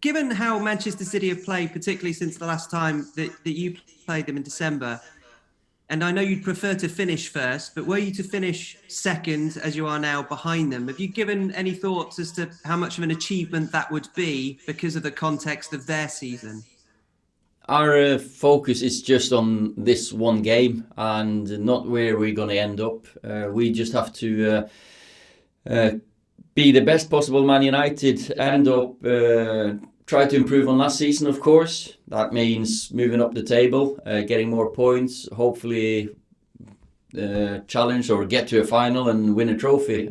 given how Manchester City have played, particularly since the last time that you played them in December, and I know you'd prefer to finish first, but were you to finish second, as you are now, behind them, have you given any thoughts as to how much of an achievement that would be because of the context of their season? Our focus is just on this one game and not where we're going to end up. We just have to be the best possible Man United, end up, try to improve on last season, of course. That means moving up the table, getting more points, hopefully challenge or get to a final and win a trophy.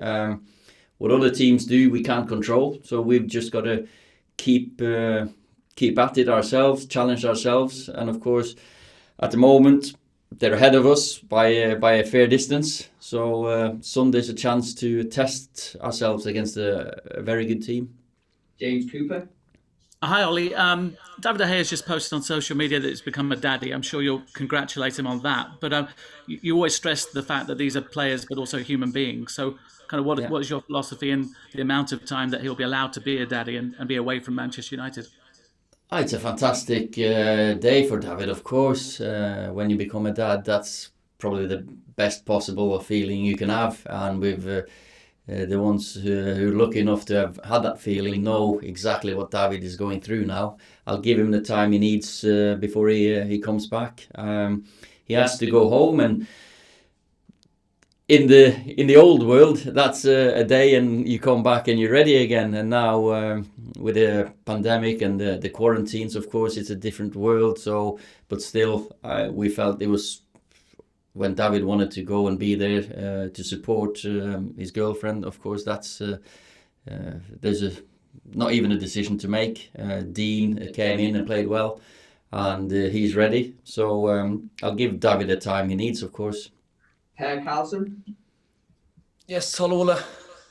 What other teams do, we can't control. So we've just got to keep at it ourselves, challenge ourselves. And of course, at the moment, they're ahead of us by a fair distance. So Sunday's a chance to test ourselves against a very good team. James Cooper. Hi, Ollie. David De Gea has just posted on social media that he's become a daddy. I'm sure you'll congratulate him on that. But you always stress the fact that these are players, but also human beings. So kind of what is your philosophy in the amount of time that he'll be allowed to be a daddy and be away from Manchester United? It's a fantastic day for David, of course. When you become a dad, that's probably the best possible feeling you can have. And we've the ones who are lucky enough to have had that feeling know exactly what David is going through now. I'll give him the time he needs before he comes back. He has to go home, and in the old world, that's a day and you come back and you're ready again. And now with the pandemic and the quarantines, of course, it's a different world. So, but still, we felt it was when David wanted to go and be there to support his girlfriend. Of course, that's there's not even a decision to make. Dean came in and played well, and he's ready. So I'll give David the time he needs, of course. Per Carlson. Yes, hello Ole.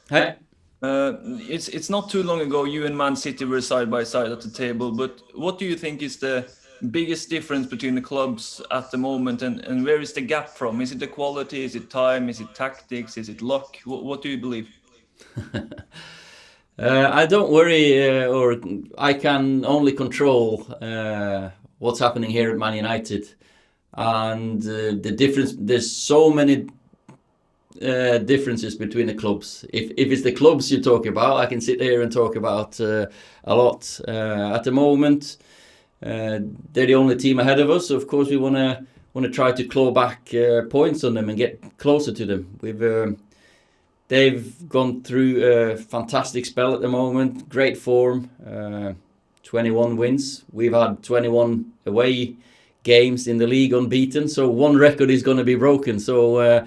Hey. It's not too long ago you and Man City were side by side at the table, but what do you think is the biggest difference between the clubs at the moment, and where is the gap from? Is it the quality, is it time, is it tactics, is it luck? What do you believe? I don't worry, or I can only control what's happening here at Man United. And the difference, there's so many differences between the clubs. If it's the clubs you talk about, I can sit here and talk about a lot. At the moment, they're the only team ahead of us. So of course, we want to try to claw back points on them and get closer to them. They've gone through a fantastic spell at the moment, great form, 21 wins. We've had 21 away games in the league unbeaten, so one record is going to be broken. So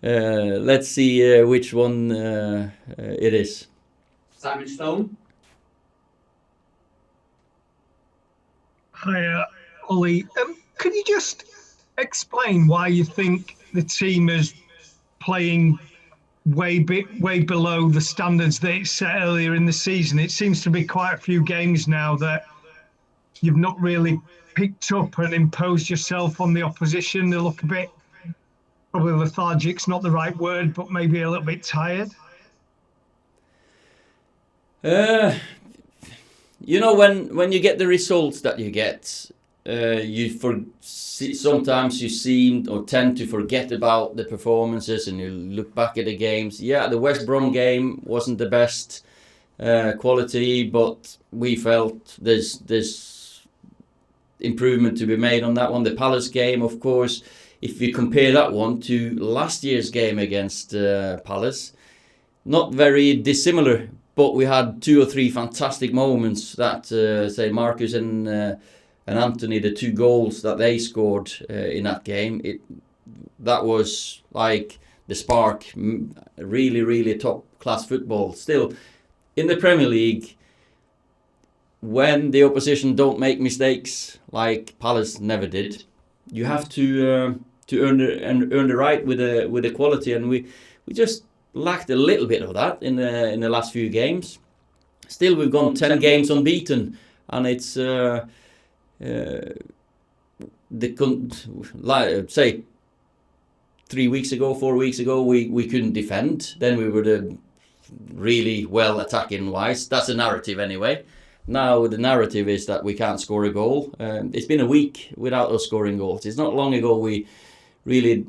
let's see which one it is. Simon Stone. Hi, Ollie. Could you just explain why you think the team is playing way below the standards that it set earlier in the season? It seems to be quite a few games now that you've not really picked up and imposed yourself on the opposition. They look a bit, probably lethargic's not the right word, but maybe a little bit tired. You know, when you get the results that you get, sometimes you seem or tend to forget about the performances, and you look back at the games. Yeah, the West Brom game wasn't the best quality, but we felt there's improvement to be made on that one. The Palace game, of course, if you compare that one to last year's game against Palace, not very dissimilar. But we had 2 or 3 fantastic moments that, say, Marcus and Anthony, the 2 goals that they scored in that game, that was like the spark. Really, really top-class football. Still, in the Premier League, when the opposition don't make mistakes like Palace never did, you have to earn the right with the quality, and we just lacked a little bit of that in the last few games. Still, we've gone 10 games unbeaten, and it's say 3 weeks ago, 4 weeks ago, we couldn't defend. Then we were really well attacking wise. That's a narrative anyway. now the narrative is that we can't score a goal. It's been a week without us scoring goals. It's not long ago we really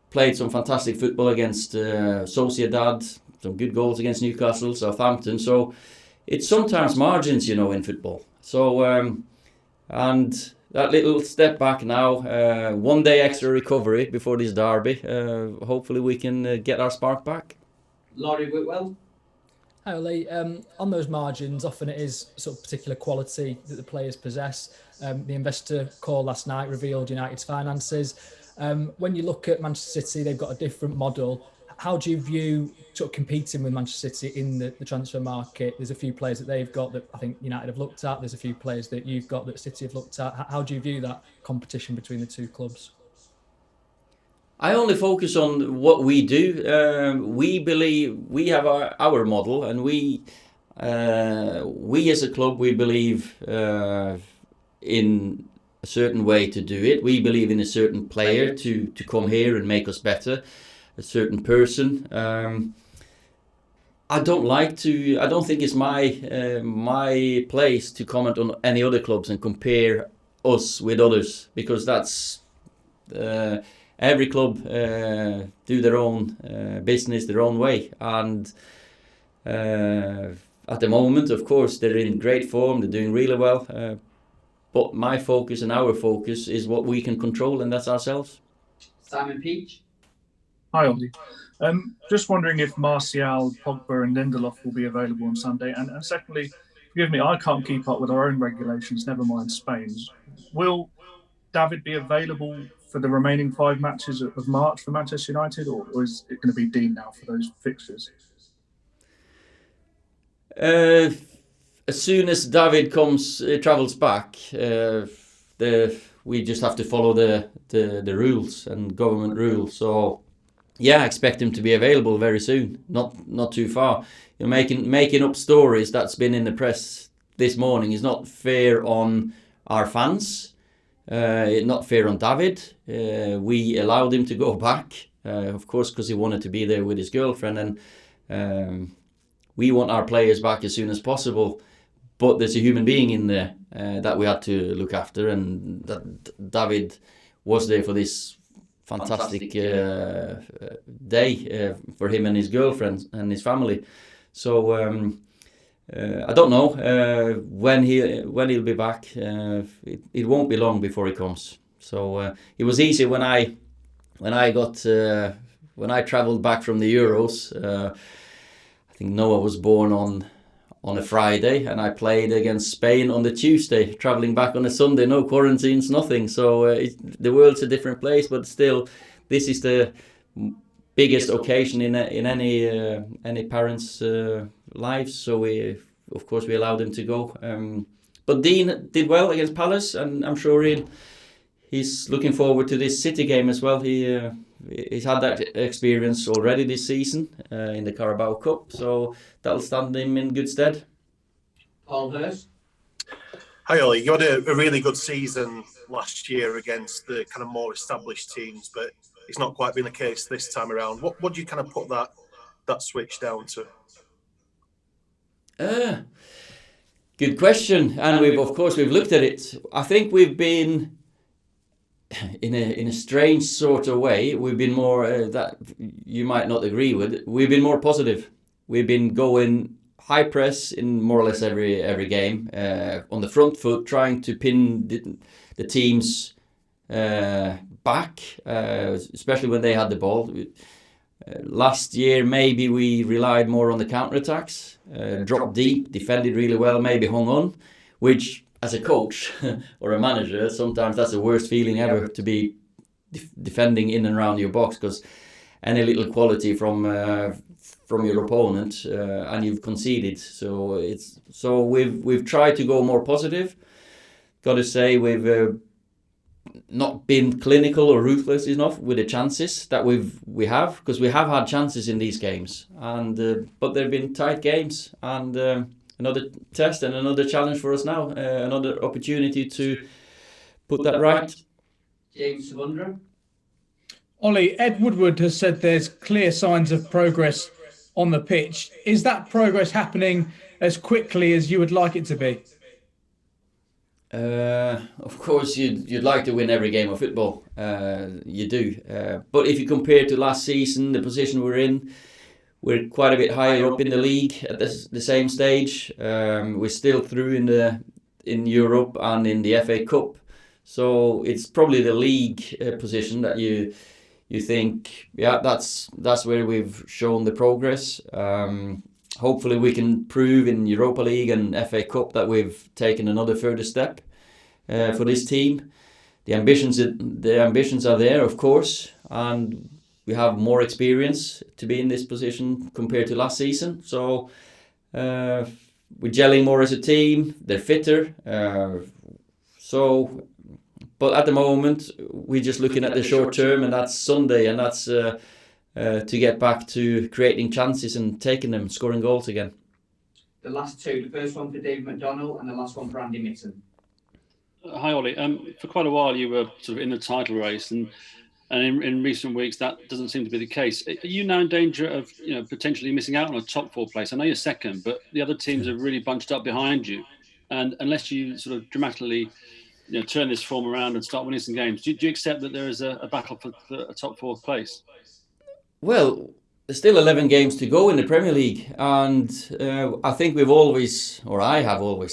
played some fantastic football against Sociedad, some good goals against Newcastle, Southampton. So it's sometimes margins, you know, in football. So and that little step back now, 1 day extra recovery before this derby. Hopefully we can get our spark back. Laurie Whitwell. Hi Ole, on those margins, often it is sort of particular quality that the players possess. The investor call last night revealed United's finances. When you look at Manchester City, they've got a different model. How do you view sort of competing with Manchester City in the transfer market? There's a few players that they've got that I think United have looked at. There's a few players that you've got that City have looked at. How do you view that competition between the two clubs? I only focus on what we do. We believe we have our model, and we as a club, we believe in a certain way to do it. We believe in a certain player to come here and make us better, a certain person. I don't think it's my place to comment on any other clubs and compare us with others, because that's every club do their own business their own way, and at the moment, of course, they're in great form, they're doing really well, but my focus and our focus is what we can control, and that's ourselves. Simon Peach. Hi Ollie. Just wondering if Martial, Pogba and Lindelof will be available on Sunday, and secondly, forgive me, I can't keep up with our own regulations, never mind Spain's. Will David be available for the remaining 5 matches of March for Manchester United, or is it going to be Dean now for those fixtures? As soon as David travels back, we just have to follow the rules and government rules. So yeah, I expect him to be available very soon. Not too far. You're making up stories that's been in the press this morning is not fair on our fans. Not fair on David. We allowed him to go back, of course, because he wanted to be there with his girlfriend, and we want our players back as soon as possible. But there's a human being in there that we had to look after, and that David was there for this fantastic day for him and his girlfriend and his family. So I don't know when he'll be back. It won't be long before he comes. So it was easy when I travelled back from the Euros. I think Noah was born on a Friday, and I played against Spain on the Tuesday, travelling back on a Sunday, no quarantines, nothing. So the world's a different place, but still, this is the biggest occasion in any parent's lives. So we allowed him to go. But Dean did well against Palace, and I'm sure he's looking forward to this City game as well. He's had that experience already this season in the Carabao Cup, so that'll stand him in good stead. Paul Hurst. Hi Ollie, you had a really good season last year against the kind of more established teams, but it's not quite been the case this time around. What do you kind of put that switch down to? Good question, and we've looked at it. I think we've been in a strange sort of way. We've been more that you might not agree with. We've been more positive. We've been going high press in more or less every game, on the front foot, trying to pin the teams back, especially when they had the ball. Last year, maybe we relied more on the counter-attacks, dropped deep, defended really well, maybe hung on, which as a coach or a manager, sometimes that's the worst feeling ever, to be defending in and around your box, because any little quality from your opponent and you've conceded. So we've tried to go more positive. Got to say we've not been clinical or ruthless enough with the chances that we have, because we have had chances in these games, and but they've been tight games, and another test and another challenge for us now, another opportunity to put that right. James Savundra. Ollie, Ed Woodward has said there's clear signs of progress on the pitch. Is that progress happening as quickly as you would like it to be? Of course, you'd like to win every game of football. You do. But if you compare to last season, the position we're in, we're quite a bit higher up in the league at the same stage. We're still through in Europe and in the FA Cup. So it's probably the league position that you think, yeah, that's where we've shown the progress. Hopefully we can prove in Europa League and FA Cup that we've taken another further step for this team. The ambitions are there, of course, and we have more experience to be in this position compared to last season. So we're gelling more as a team. They're fitter. But at the moment, we're just looking at the short term, and that's Sunday, and that's to get back to creating chances and taking them, scoring goals again. The last two, the first one for David McDonnell and the last one for Andy Mitten. Hi, Ollie. For quite a while, you were sort of in the title race, and in recent weeks, that doesn't seem to be the case. Are you now in danger of potentially missing out on a top 4 place? I know you're second, but the other teams are really bunched up behind you, and unless you sort of dramatically turn this form around and start winning some games, do you accept that there is a battle for a top 4 place? Well, there's still 11 games to go in the Premier League, and I think I have always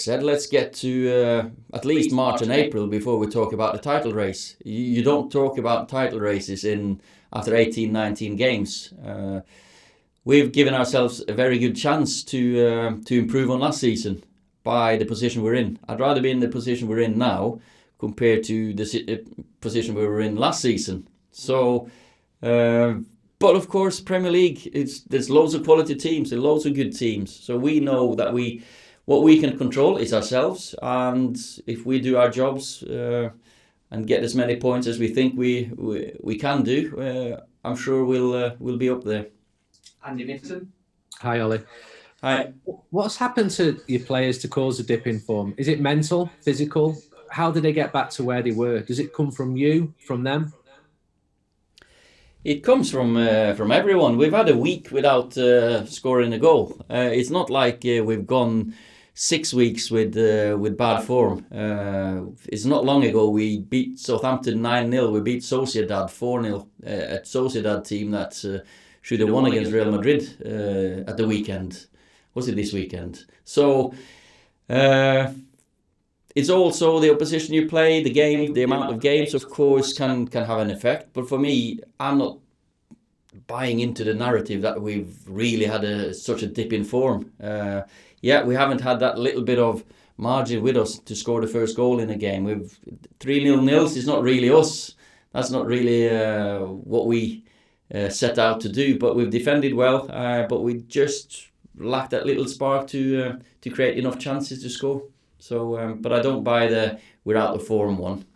said, let's get to at least March and April before we talk about the title race. You don't talk about title races after 18, 19 games. We've given ourselves a very good chance to improve on last season by the position we're in. I'd rather be in the position we're in now compared to the position we were in last season. So, but of course, Premier League, there's loads of quality teams, there's loads of good teams. So we know that what we can control is ourselves, and if we do our jobs and get as many points as we think we can do, I'm sure we'll be up there. Andy Mitten. Hi, Ollie. Hi. What's happened to your players to cause a dip in form? Is it mental, physical? How did they get back to where they were? Does it come from you, from them? It comes from everyone. We've had a week without scoring a goal. It's not like we've gone 6 weeks with bad form. It's not long ago we beat Southampton 9-0. We beat Sociedad 4-0. A Sociedad team that should have won against Real Madrid at the weekend. Was it this weekend? So it's also the opposition you play, the game, the amount of games, of course, can have an effect. But for me, I'm not buying into the narrative that we've really had such a dip in form. We haven't had that little bit of margin with us to score the first goal in a game. We've 3-0 nils is not really us. That's not really what we set out to do. But we've defended well, but we just lacked that little spark to create enough chances to score. So, but I don't buy we're out of form one.